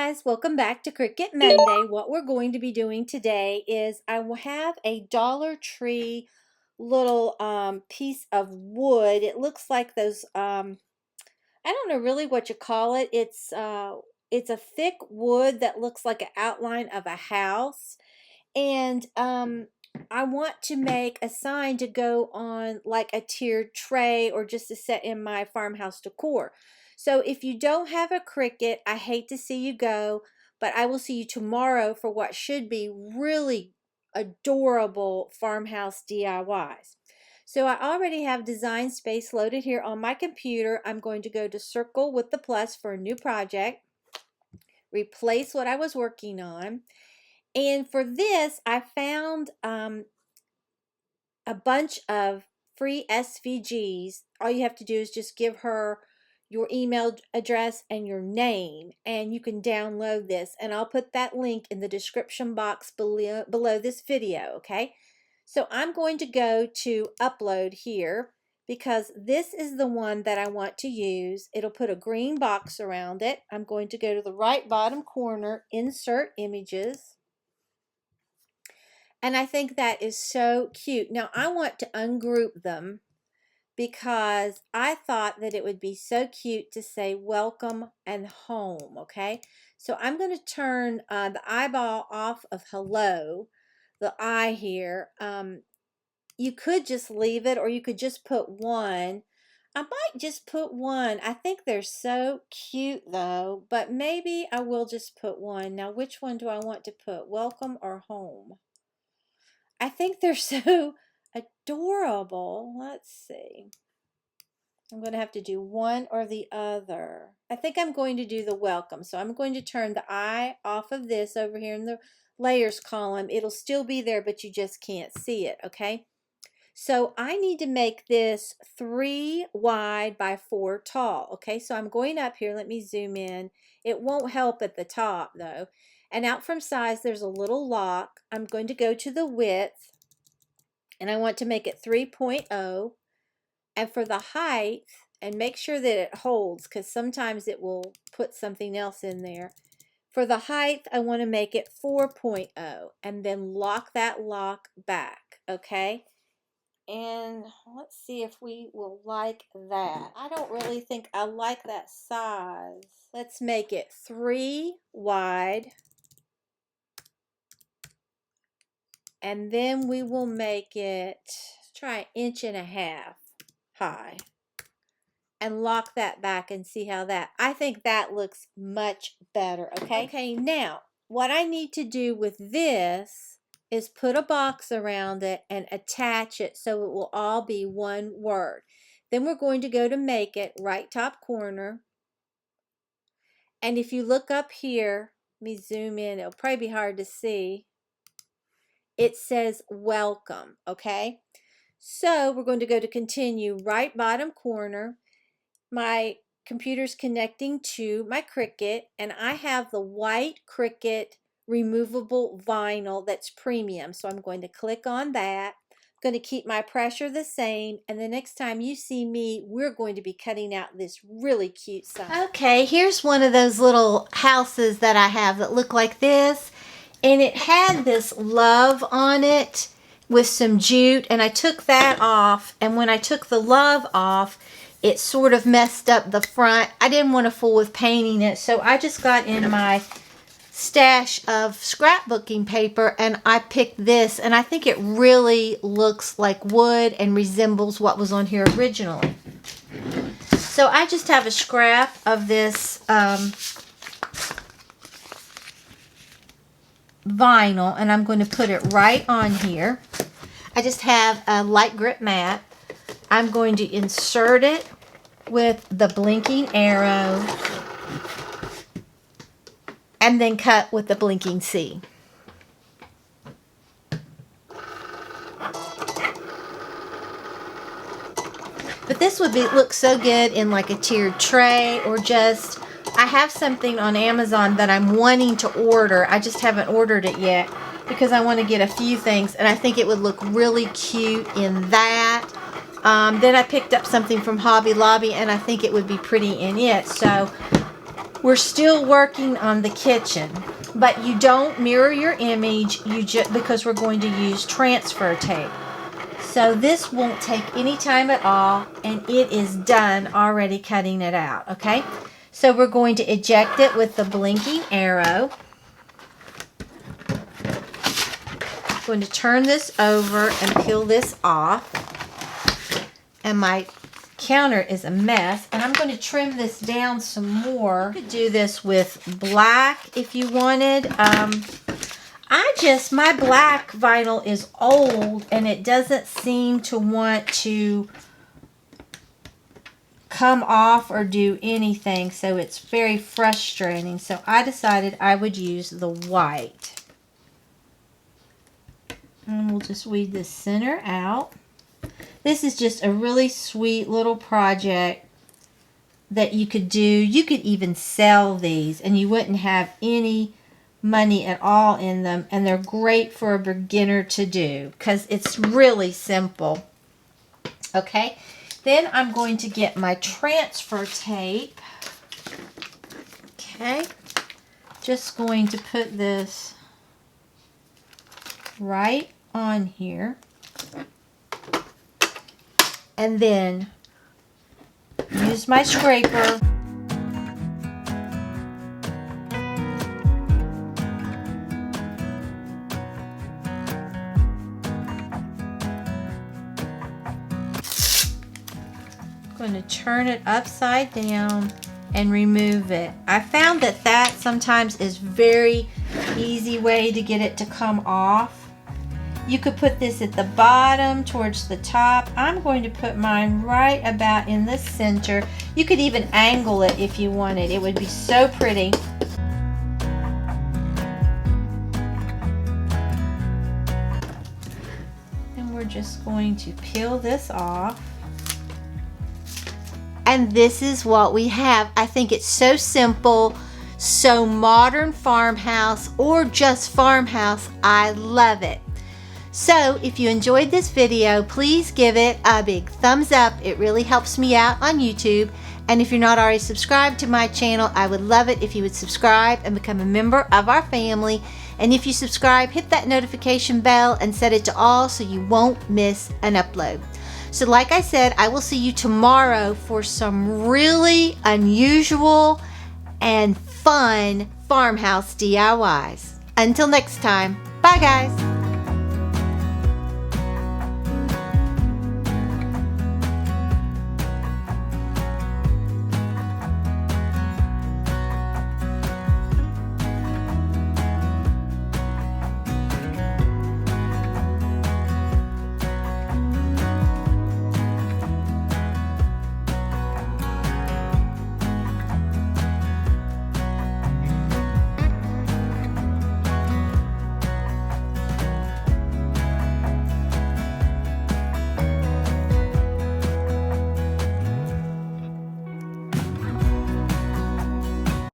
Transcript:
guys, welcome back to Cricut Monday. What we're going to be doing today is I will have a Dollar Tree little piece of wood. It looks like those I don't know really what you call it. It's a thick wood that looks like an outline of a house. And I want to make a sign to go on like a tiered tray or just to set in my farmhouse decor. So if you don't have a Cricut, I hate to see you go, but I will see you tomorrow for what should be really adorable farmhouse DIYs. So I already have Design Space loaded here on my computer. I'm going to go to circle with the plus for a new project, replace what I was working on. And for this, I found a bunch of free SVGs. All you have to do is just give her your email address and your name, and you can download this. And I'll put that link in the description box below this video, okay? So I'm going to go to upload here because this is the one that I want to use. It'll put a green box around it. I'm going to go to the right bottom corner, insert images. And I think that is so cute. Now I want to ungroup them because I thought that it would be so cute to say welcome and home, okay? So I'm going to turn the eyeball off of hello, the eye here. You could just leave it or you could just put one. I might just put one. I think they're so cute though, but maybe I will just put one. Now which one do I want to put, welcome or home? I think they're so adorable. Let's see. I'm going to have to do one or the other. I think I'm going to do the welcome. So I'm going to turn the eye off of this over here in the layers column. It'll still be there, but you just can't see it, okay? So I need to make this 3 wide by 4 tall, okay? So I'm going up here. Let me zoom in. It won't help at the top, though. And out from size, there's a little lock. I'm going to go to the width, and I want to make it 3.0. And for the height, and make sure that it holds, because sometimes it will put something else in there. For the height, I want to make it 4.0, and then lock that lock back, okay? And let's see if we will like that. I don't really think I like that size. Let's make it 3 wide. And then we will make it, try 1.5 inches high. And lock that back and see how that, I think that looks much better, okay? Okay, now, what I need to do with this is put a box around it and attach it so it will all be one word. Then we're going to go to make it, right top corner. And if you look up here, let me zoom in, it'll probably be hard to see. It says welcome, okay? So we're going to go to continue, right bottom corner. My computer's connecting to my Cricut, and I have the white Cricut removable vinyl that's premium. So I'm going to click on that. I'm going to keep my pressure the same, and the next time you see me, we're going to be cutting out this really cute sign. Okay, here's one of those little houses that I have that look like this, and it had this love on it with some jute, and I took that off, and when I took the love off, it sort of messed up the front. I didn't want to fool with painting it, so I just got in my stash of scrapbooking paper and I picked this, and I think it really looks like wood and resembles what was on here originally. So I just have a scrap of this vinyl, and I'm going to put it right on here. I just have a light grip mat. I'm going to insert it with the blinking arrow and then cut with the blinking C. But this would look so good in like a tiered tray, or just, I have something on Amazon that I'm wanting to order. I just haven't ordered it yet because I want to get a few things, and I think it would look really cute in that. Then I picked up something from Hobby Lobby, and I think it would be pretty in it. So We're still working on the kitchen, but you don't mirror your image because we're going to use transfer tape. So this won't take any time at all, and it is done already cutting it out, okay? So we're going to eject it with the blinking arrow. I'm going to turn this over and peel this off. And my counter is a mess, and I'm going to trim this down some more. You could do this with black if you wanted. My black vinyl is old, and it doesn't seem to want to come off or do anything, so it's very frustrating. So I decided I would use the white. And we'll just weed the center out. This is just a really sweet little project that you could do. You could even sell these, and you wouldn't have any money at all in them, and they're great for a beginner to do because it's really simple. Okay, then I'm going to get my transfer tape. Okay, just going to put this right on here, and then use my scraper. I'm going to turn it upside down and remove it. I found that sometimes is very easy way to get it to come off. You could put this at the bottom towards the top. I'm going to put mine right about in the center. You could even angle it if you wanted. It would be so pretty. And we're just going to peel this off. And this is what we have. I think it's so simple, so modern farmhouse, or just farmhouse. I love it. So if you enjoyed this video, please give it a big thumbs up. It really helps me out on YouTube. And if you're not already subscribed to my channel, I would love it if you would subscribe and become a member of our family. And if you subscribe, hit that notification bell and set it to all so you won't miss an upload. So like I said, I will see you tomorrow for some really unusual and fun farmhouse DIYs. Until next time, bye guys.